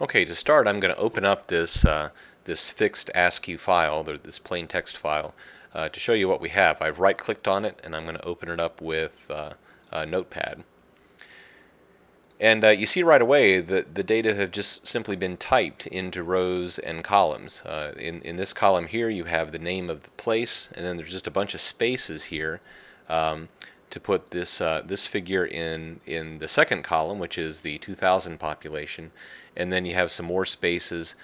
Okay, to start, I'm going to open up this fixed ASCII file, this plain text file, to show you what we have. I've right-clicked on it, and I'm going to open it up with Notepad. And you see right away that the data have just simply been typed into rows and columns. In this column here, you have the name of the place, and then there's just a bunch of spaces here to put this figure in the second column, which is the 2000 population, and then you have some more spaces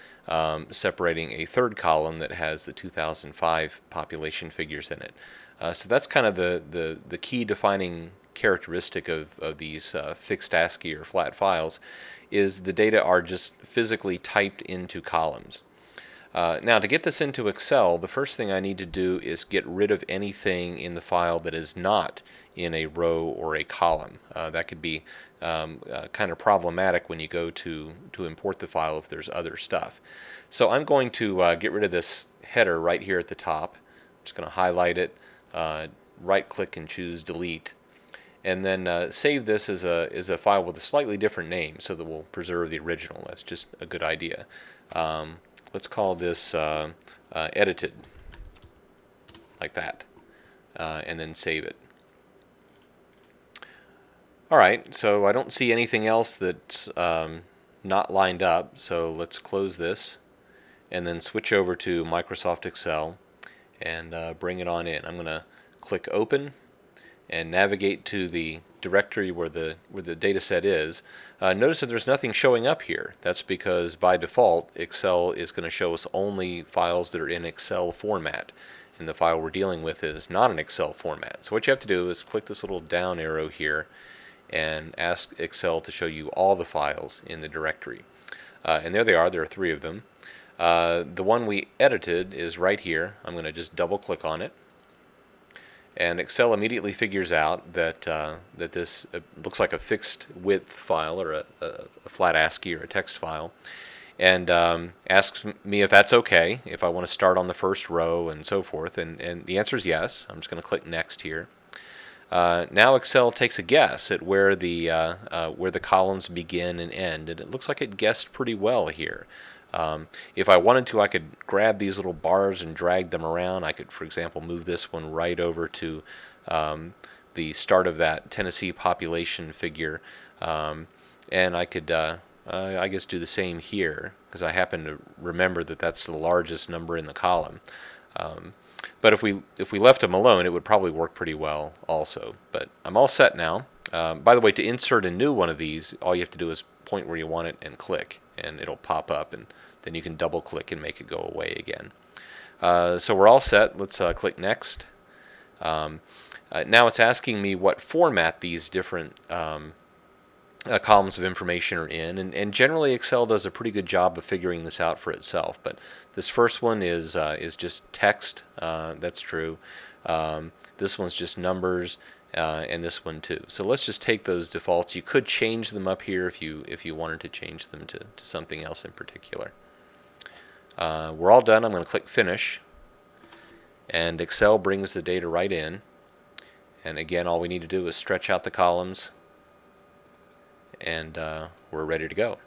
separating a third column that has the 2005 population figures in it. So that's kind of the key defining characteristic of these fixed ASCII or flat files is the data are just physically typed into columns. Now, to get this into Excel, the first thing I need to do is get rid of anything in the file that is not in a row or a column. That could be kind of problematic when you go to import the file if there's other stuff. So I'm going to get rid of this header right here at the top. I'm just going to highlight it, right-click and choose Delete, and then save this as a file with a slightly different name so that we'll preserve the original. That's just a good idea. Let's call this edited, like that, and then save it. Alright, so I don't see anything else that's not lined up, so let's close this and then switch over to Microsoft Excel and bring it on in. I'm going to click Open and navigate to the directory where the data set is. Notice that there's nothing showing up here. That's because by default Excel is going to show us only files that are in Excel format, and the file we're dealing with is not an Excel format. So what you have to do is click this little down arrow here and ask Excel to show you all the files in the directory. And there they are. There are 3 of them. The one we edited is right here. I'm going to just double click on it, and Excel immediately figures out that that this looks like a fixed width file or a flat ASCII or a text file, and asks me if that's okay, if I want to start on the first row and so forth, and the answer is yes. I'm just going to click Next here. Now Excel takes a guess at where the columns begin and end, and it looks like it guessed pretty well here. If I wanted to, I could grab these little bars and drag them around. I could, for example, move this one right over to the start of that Tennessee population figure, and I could, I guess, do the same here because I happen to remember that that's the largest number in the column. But if we left them alone, it would probably work pretty well also. But I'm all set now. By the way, to insert a new one of these, all you have to do is point where you want it and click, and it'll pop up, and then you can double click and make it go away again. So we're all set. Let's click Next. Now it's asking me what format these different columns of information are in, and generally Excel does a pretty good job of figuring this out for itself. But this first one is just text. That's true. This one's just numbers, and this one too. So let's just take those defaults. You could change them up here if you wanted to change them to something else in particular. We're all done. I'm going to click Finish, and Excel brings the data right in. And again, all we need to do is stretch out the columns, and we're ready to go.